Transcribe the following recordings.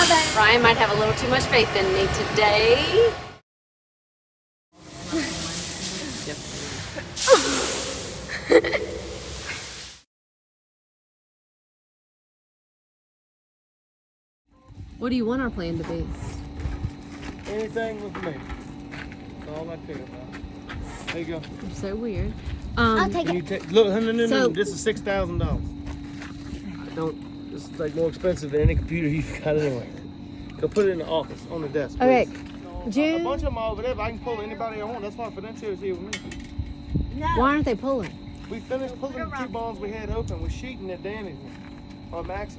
Ryan might have a little too much faith in me today. What do you want our plan to be? Anything with me. That's all I care about. There you go. You're so weird. I'll take it. Look, no. So- This is $6,000. This is like more expensive than any computer you've got anyway. Go put it in the office on the desk. Okay. Please. A bunch of them are over there, but I can pull anybody I want. That's why Fidencio is here with me. Why aren't they pulling? We finished pulling the 2 bonds we had open. We're sheeting at Danny's or Max's.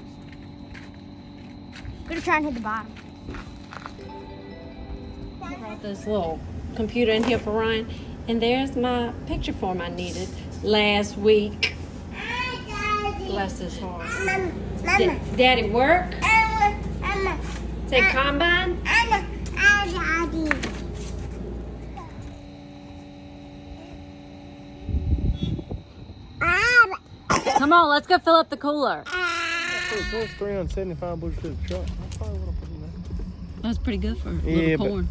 I'm gonna try and hit the bottom. I brought this little computer in here for Ryan, and there's my picture form I needed last week. Bless his heart. Mama. Daddy work? Mama. Say combine? Daddy. Come on, let's go fill up the cooler. It goes 375 bushels to the truck. I probably would have put in that. That's pretty good for a little Yeah, but- corn.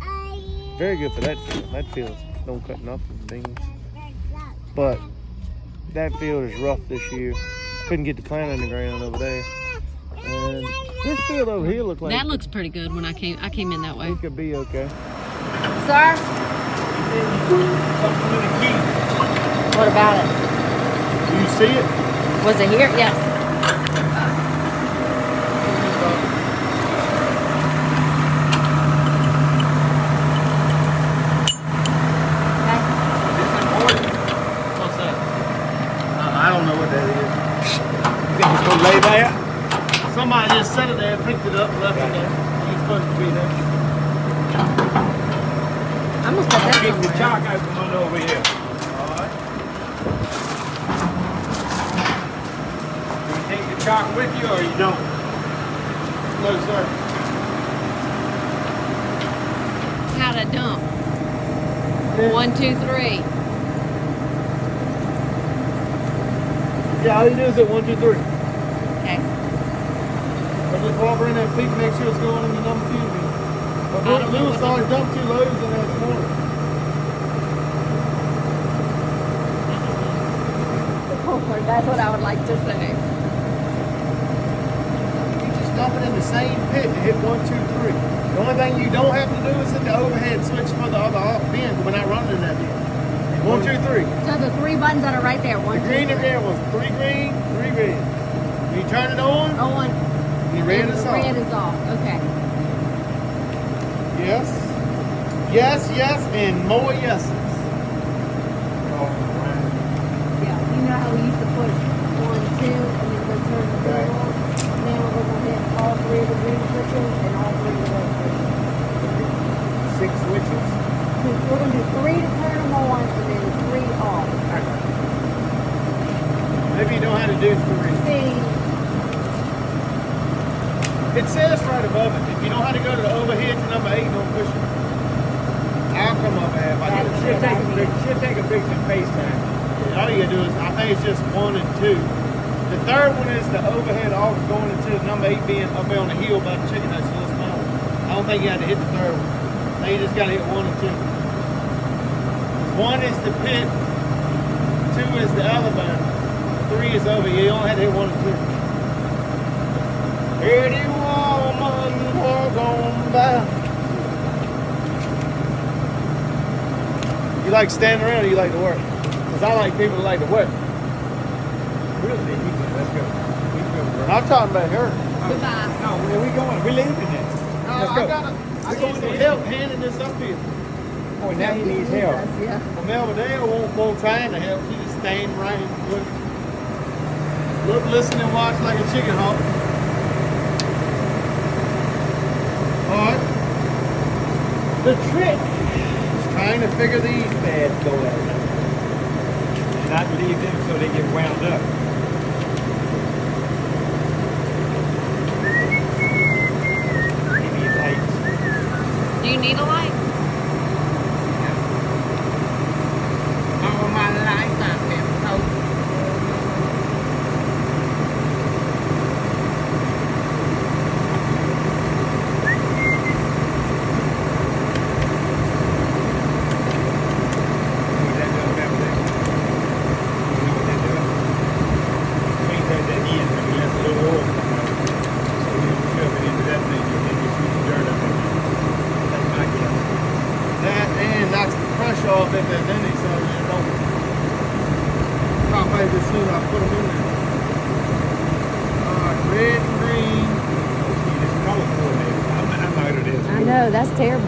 Very good for that field. That field don't cut nothing, beans. But that field is rough this year. Couldn't get the plant in the ground over there. And this field over here looks like That looks pretty good when I came in that way. it could be okay. Sir, Something with a key. what about it? Do you see it? Was it here? Yes. What's that? I don't know what that is. You think it's gonna lay there? Somebody just set it there, picked it up, left it there. It's supposed to be there. I'm gonna put that Keep the somewhere. chalk out from under over here. Alright. Do you take the chalk with you or you don't? No, sir. How'd I dump? 1, 2, 3. Yeah, all you do is hit 1, 2, 3. Okay. Or just walk around that peak, make sure it's going in the number 2 bin. I But don't know Lewis what already dumped 2 loads in there this morning. That's what I would like to say. You just dump it in the same pit and hit 1, 2, 3. The only thing you don't have to do is hit the overhead switch for the other bin. We're not running in that bin. 1, 2, 3. So the 3 buttons that are right there. 1, The 2, green 3. and red was 3 green, 3 red. When you turn it on, Oh, 1. the red And is the off. red is off. Okay. Yes. Yes, yes, and more yeses. Yeah. You know how we used to put 1, 2, and then go turn the third on? Now we're going to hit all 3 of the green switches and all 3 of the red switches. 6 switches. We're going to do 3 to turn them on and then 3 off. Maybe you know how to do 3. See, It says right above it. If you know how to go to the overhead to number 8, don't push it. I'll come up half. I do Should take a picture and FaceTime. All you gotta do is, I think it's just 1 and 2. The third one is the overhead off going into the number 8 being up there on the hill by the chicken house. So it's small. I don't think you have to hit the third one. I think you just gotta hit 1 and 2. 1 is the pit, 2 is the elevator, 3 is over here. You only have to hit 1 and 2. Pretty woman, walk on by. You like standing around or you like to work? Because I like people that like to work. Really? Let's go. We can go. I'm talking about her. goodbye. No, where we going? We're leaving it. Let's go. I need some help handing this up here. Oh, now he needs help. Yeah. Well, Melvin won't trying to help. She just staying right and look, listen and watch like a chicken hawk. Alright. The trick is trying to figure these bad boys out. Not leave them so they get wound up. He needs lights. Do you need a light? All my life I've been told. Oh, that's terrible.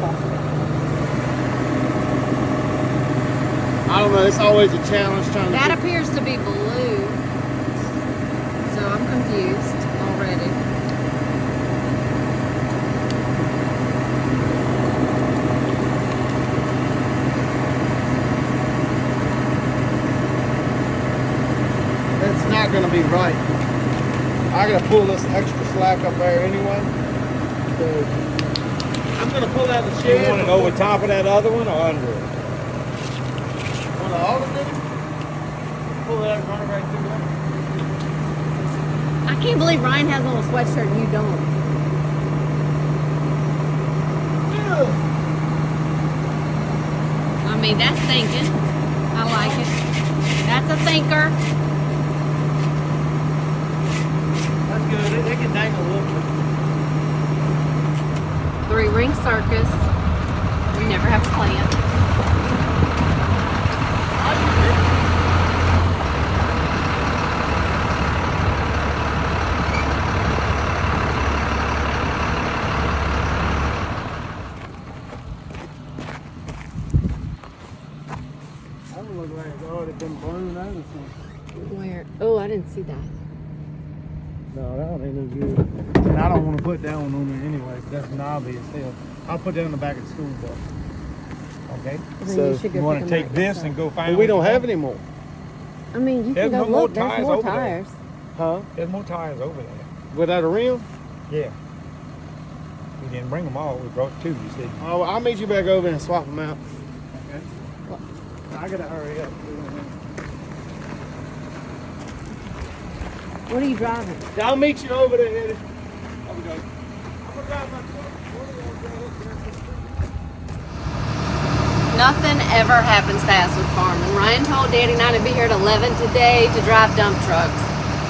I don't know. It's always a challenge trying That to. appears to be blue. So I'm confused already. It's not going to be right. I got to pull this extra slack up there anyway. So I'm going to pull out the shed. You want it over top of that other one or under it? On the alternator. Pull that and run it right through there. I can't believe Ryan has on a sweatshirt and you don't. I mean, that's thinking. I like it. That's a thinker. That's good. It can dangle a little bit. 3-ring circus. We never have a plan. That would look like it's already been blown out or something. Where? Oh, I didn't see that. No, that one ain't no good. And I don't want to put that one on there anyway. That's knobby as hell. I'll put that in the back of the school bus. Okay. Then So, you should go You want pick to 'em take up this yourself. and go find But we what don't you have want? any more. I mean, you There's can go no more look. There's tires more over there. tires. Huh? There's more tires over there. Without a rim? Yeah. We didn't bring them all. We brought 2. You said. Oh, I'll meet you back over and swap them out. Okay. I gotta hurry up. What are you driving? I'll meet you over there, Eddie. Nothing ever happens fast with farming. Ryan told Daddy and I to be here at 11 today to drive dump trucks.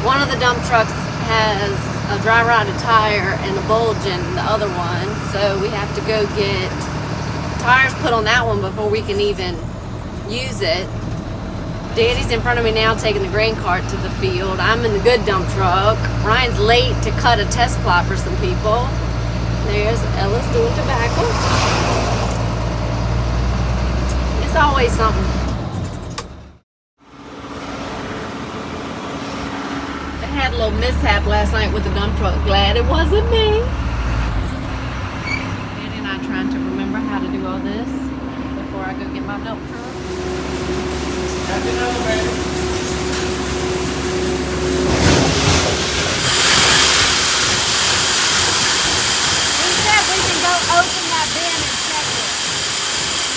One of the dump trucks has a dry rotted tire and a bulge in the other one, so we have to go get tires put on that one before we can even use it. Daddy's in front of me now taking the grain cart to the field. I'm in the good dump truck. Ryan's late to cut a test plot for some people. There's Ella's doing tobacco. It's always something. I had a little mishap last night with the dump truck. Glad it wasn't me. Daddy and I trying to remember how to do all this before I go get my dump truck. That's an elevator. He said we can go open that bin and check it.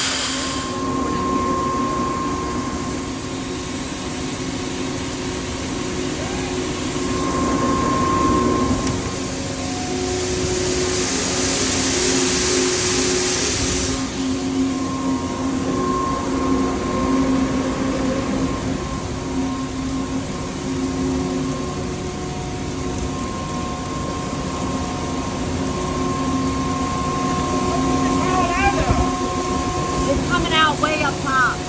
It's coming out way up top. Is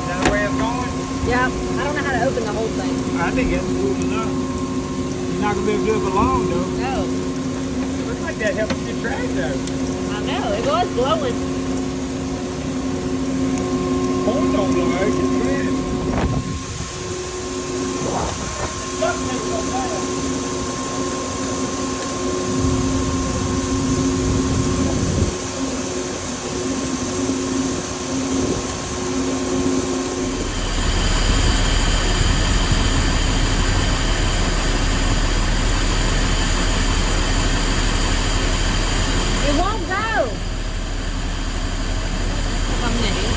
that the way it's going? Yep. I don't know how to open the whole thing. I think it's cool enough. You're not gonna be able to do it for long though. No. Looks like that helps get trash out. I know. It was blowing. Horn don't blow out. It's trash. It won't go. Coming in.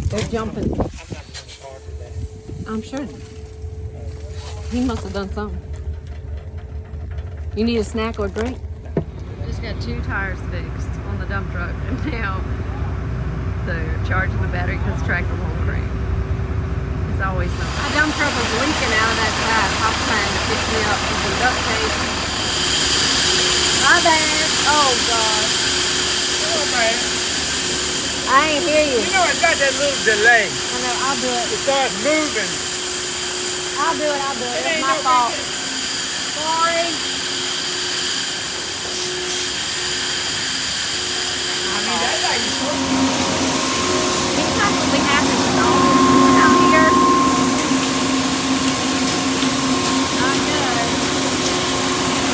They're jumping. I'm sure. He must have done something. You need a snack or a drink? Just She got 2 tires fixed on the dump truck, and now they're charging the battery because the tractor won't crank. It's always something. My dump truck was leaking out of that side. I was trying to fix me up with some duct tape. My bad. Oh, gosh. Oh, man. I ain't hear you. You know, it's got that little delay. I know, I'll do it. It starts moving. I'll do it. It It's ain't my no fault. big deal. Sorry. I mean, that's like He's probably happy with all out here. Not good.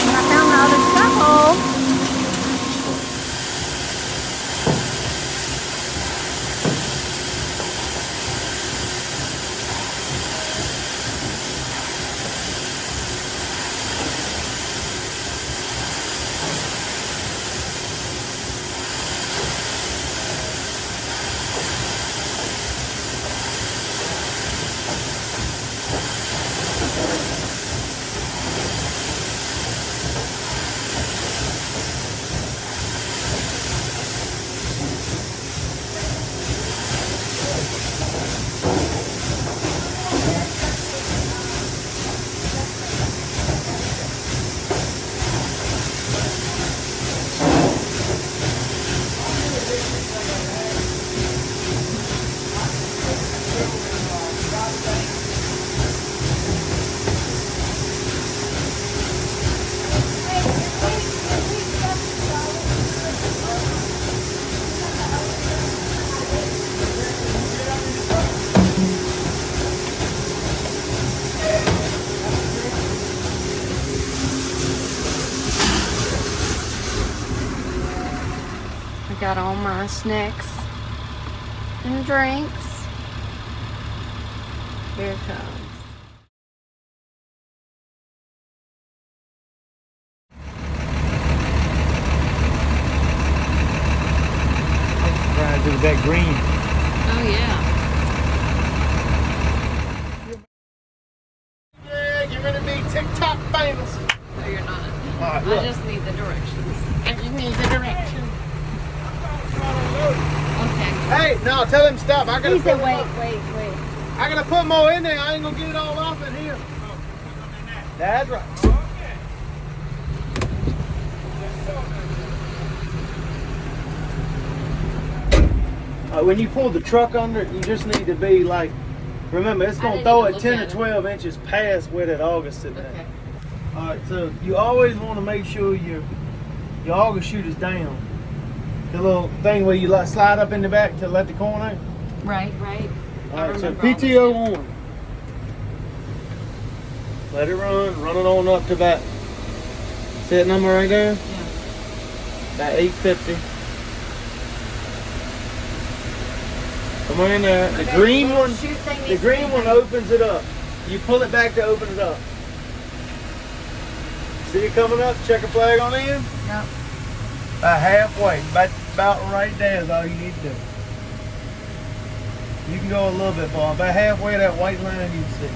But I found the other shovel. I got all my snacks and drinks. Here it comes. Right to that green. Oh yeah. yeah, you're gonna be TikTok famous. No, you're not. All right, look. I just need the directions. And you need the direction. Okay. Hey, no, tell him stop. I gotta He said, put wait. I gotta put more in there. I ain't gonna get it all off in here. That's right. When you pull the truck under, you just need to be like, remember, it's gonna didn't throw even it look 10 at to it. 12 inches past where that August sitting Okay. at. All right, so you always want to make sure your August chute is down. The little thing where you like slide up in the back to let the corn out. Right. All right, so remember all PTO on. Let it run it on up to about set number right there. Yeah. About 850. Come on in there. The green one. The green one opens it up. You pull it back to open it up. See it coming up? Checker flag on in. Yep. About halfway. About right there is all you need to do. You can go a little bit far. About halfway that white line you can see.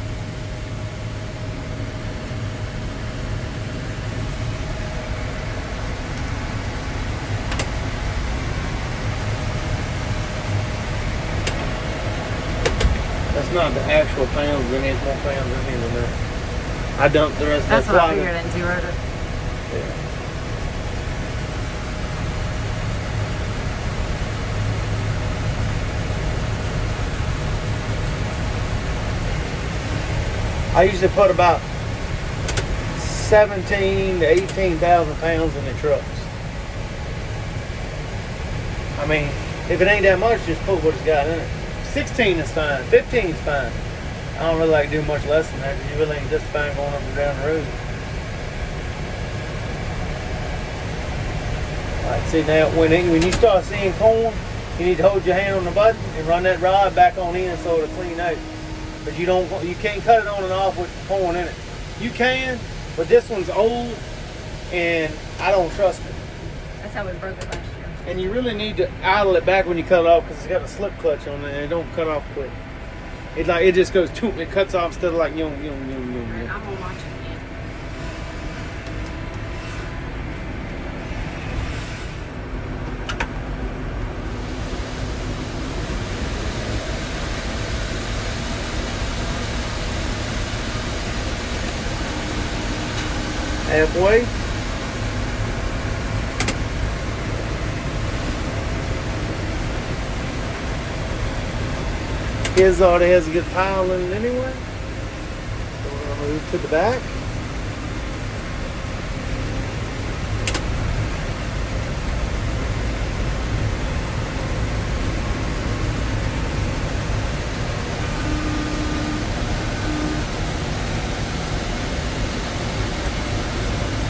That's not the actual pounds in it. It's more pounds in here than that. I dumped the rest That's of what that I flour. figured and zeroed it. Yeah. I usually put about 17 to 18,000 pounds in the trucks. I mean, if it ain't that much, just put what it's got in it. 16 is fine. 15 is fine. I don't really like to do much less than that because you really ain't just fine going up and down the road. Alright, see now, when you start seeing corn, you need to hold your hand on the button and run that rod back on in so it'll clean out. But you can't cut it on and off with corn in it. You can, but this one's old and I don't trust it. That's how we broke it last year. And you really need to idle it back when you cut it off because it's got a slip clutch on it and it don't cut off quick. It just goes toot and it cuts off instead of like yum yum yum yum yum. I'm gonna watch it again. Halfway. His already has a good pile in it anyway. So we're gonna move to the back.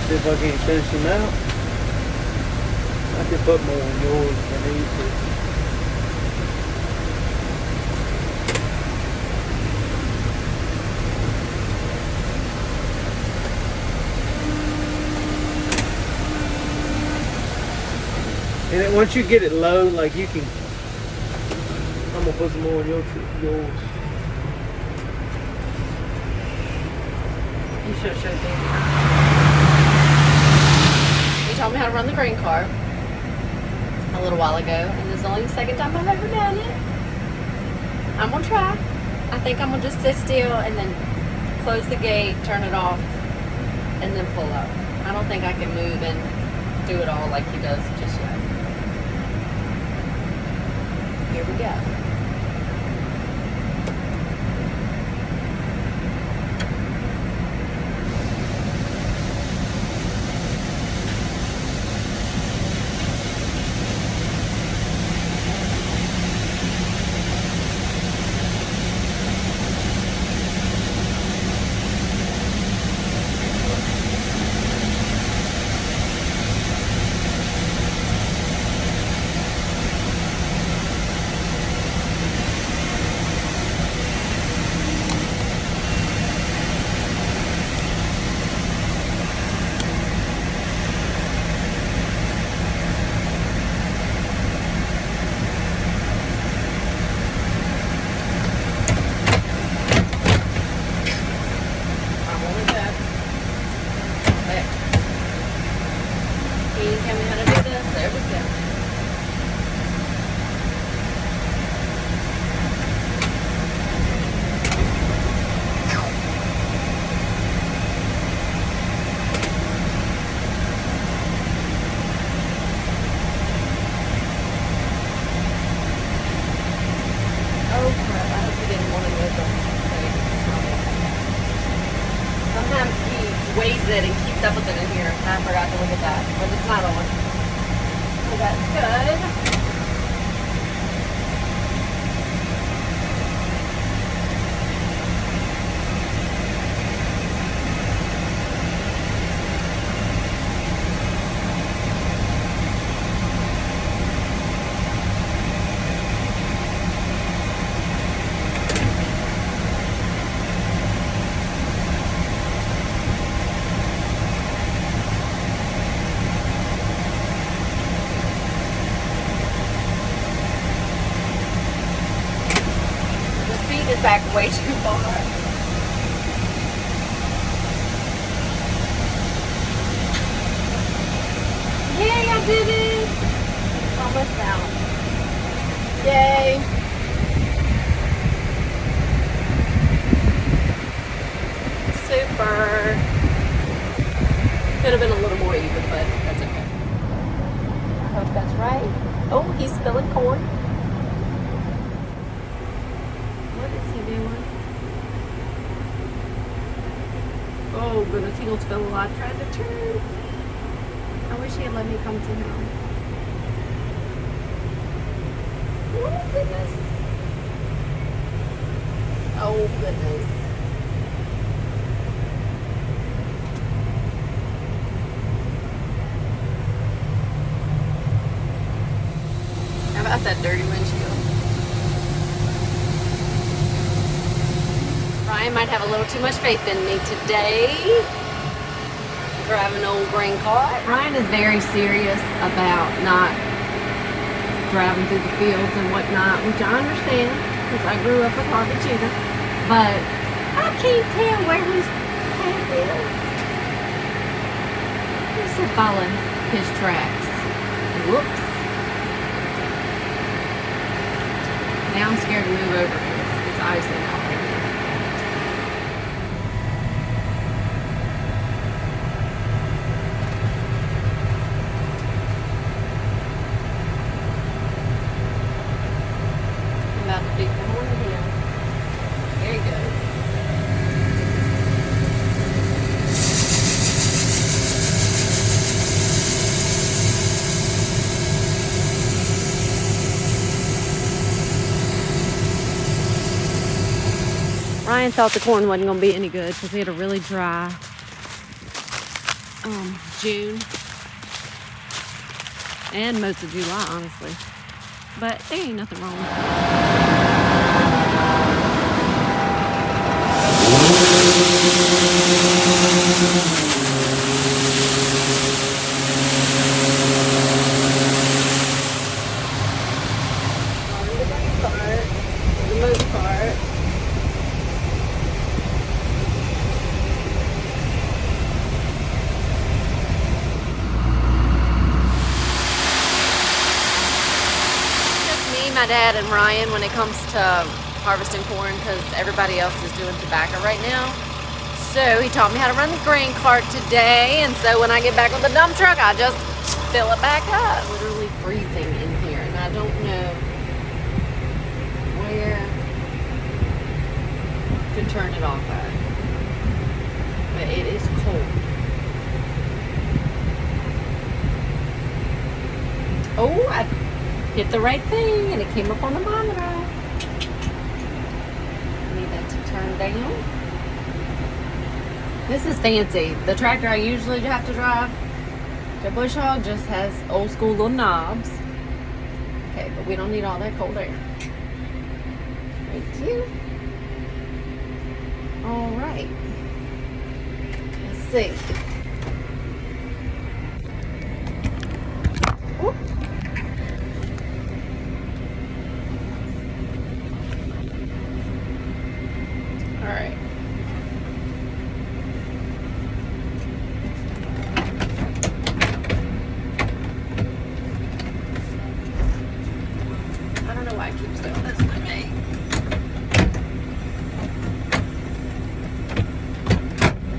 See if I can't finish him out. I could put more in yours if I need to. And then once you get it low, like you can, I'm gonna put some more in yours. You should have showed me. You taught me how to run the grain car a little while ago, and this is only the second time I've ever done it. I'm gonna try. I think I'm gonna just sit still and then close the gate, turn it off, and then pull up. I don't think I can move and do it all like he does just yet. Here we go. Weighs it and keeps up with it in here. I forgot to look at that, but it's not on. So that's good. Back way too far. Yay, I did it! Almost out. Yay! Super. Could have been a little more even, but that's okay. I hope that's right. Oh, he's spilling corn. Oh goodness, he gonna spill a lot trying to turn. I wish he had let me come to him. Oh goodness. Oh goodness. How about that dirty windshield? Ryan might have a little too much faith in me today. Drive an old grain car. Ryan is very serious about not driving through the fields and whatnot, which I understand because I grew up a Harvey Tudor. But I can't tell where his path is. Just to follow his tracks. Whoops. Now I'm scared to move over because it's icing out there. Ryan thought the corn wasn't going to be any good because we had a really dry June and most of July, honestly. But there ain't nothing wrong with that. For the most part. My dad and Ryan when it comes to harvesting corn because everybody else is doing tobacco right now. So he taught me how to run the grain cart today, and so when I get back with the dump truck I just fill it back up. It's literally freezing in here and I don't know where to turn it off at. But it is cold. Oh, I hit the right thing and it came up on the monitor. Need that to turn down. This is fancy. The tractor I usually have to drive, the bush hog, just has old school little knobs. Okay, but we don't need all that cold air. Thank you. All right. Let's see. Oop. All right. I don't know why it keeps doing this to me.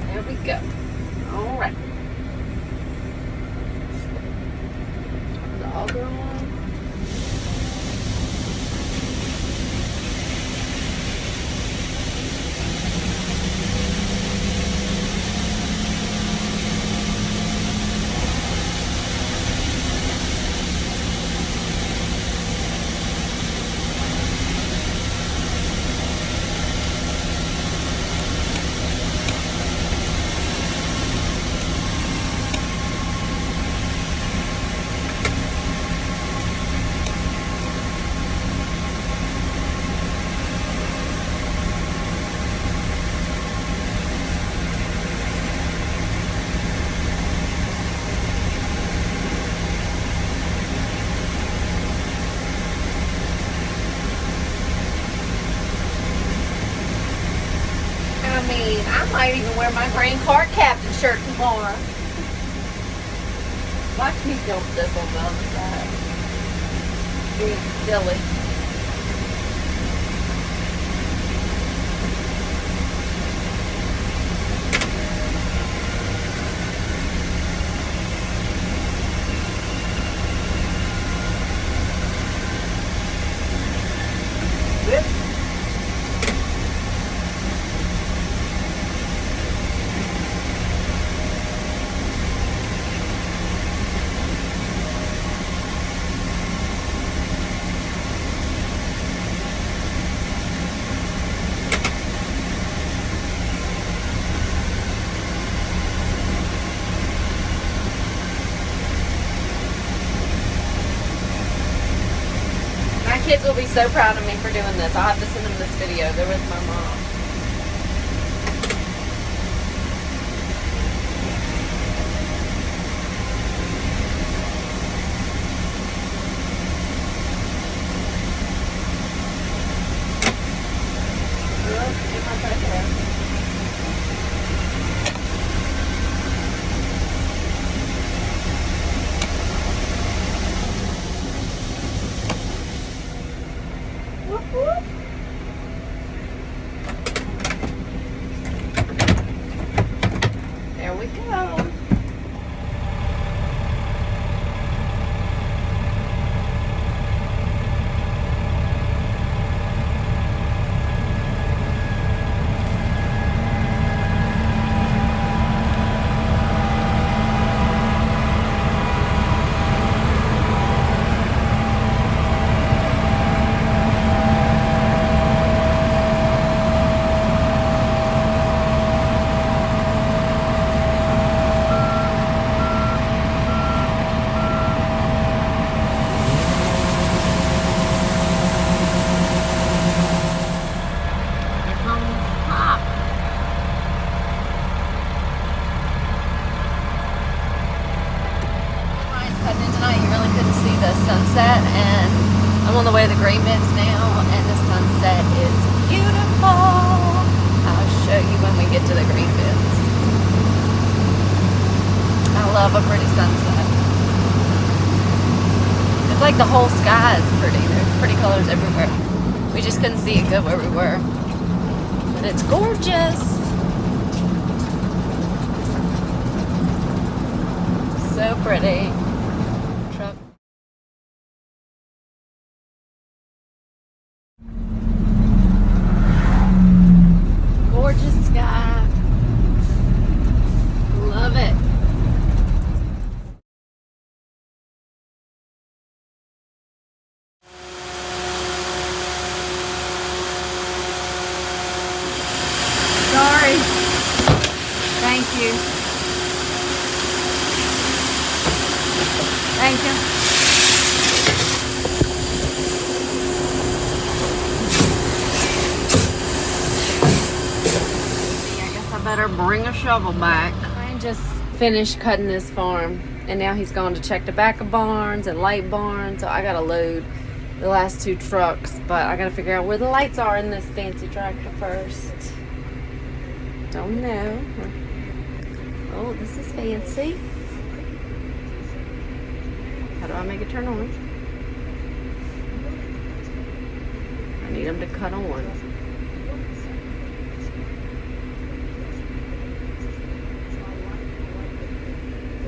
There we go. All right. The auger on. I might even wear my grain cart captain shirt tomorrow. Watch me dump this on the other side. Being silly. Kids will be so proud of me for doing this. I'll have to send them this video. They're with my mom. couldn't see the sunset, and I'm on the way to the grain bins now, and the sunset is beautiful. I'll show you when we get to the grain bins. I love a pretty sunset. It's like the whole sky is pretty. There's pretty colors everywhere. We just couldn't see it good where we were. But it's gorgeous. So pretty. Truck. Gorgeous sky. Love it. Sorry. Thank you. Thank you. I guess I better bring a shovel back. I just finished cutting this farm, and now he's gone to check the back of barns and light barns, so I gotta load the last 2 trucks, but I gotta figure out where the lights are in this fancy tractor first. Don't know. Oh, this is fancy. How do I make it turn on? I need them to cut on.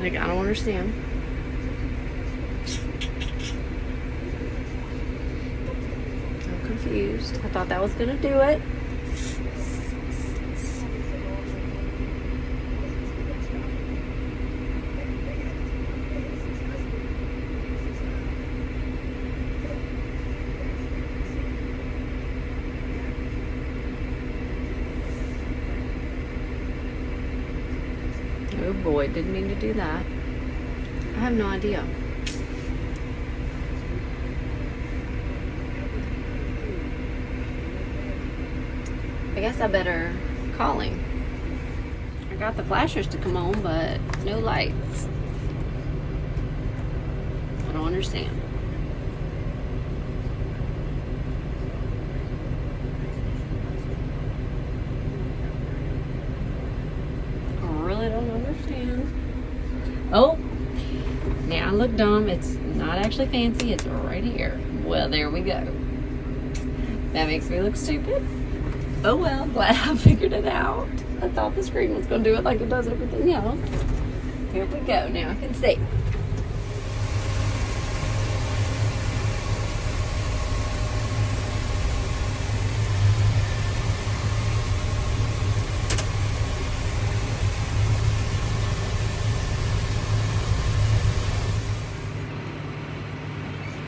Like, I don't understand. I'm confused. I thought that was gonna do it. Oh boy, didn't mean to do that. I have no idea. I guess I better call him. I got the flashers to come on, but no lights. I don't understand. I don't understand. Oh, now I look dumb. It's not actually fancy. It's right here. Well, there we go. That makes me look stupid. Oh well, glad I figured it out. I thought the screen was going to do it like it does everything else. Here we go. Now I can see.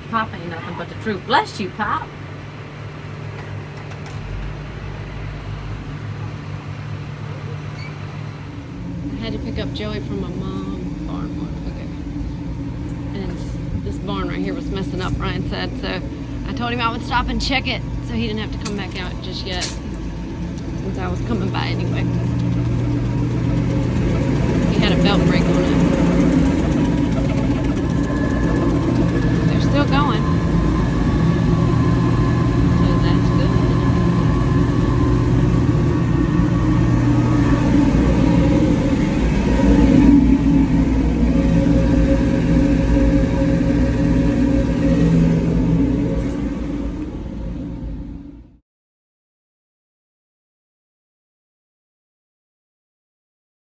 Pop ain't nothing but the truth. Bless you, Pop. I had to pick up Joey from my mom's farm. Okay. And this barn right here was messing up, Ryan said. So I told him I would stop and check it so he didn't have to come back out just yet, since I was coming by anyway.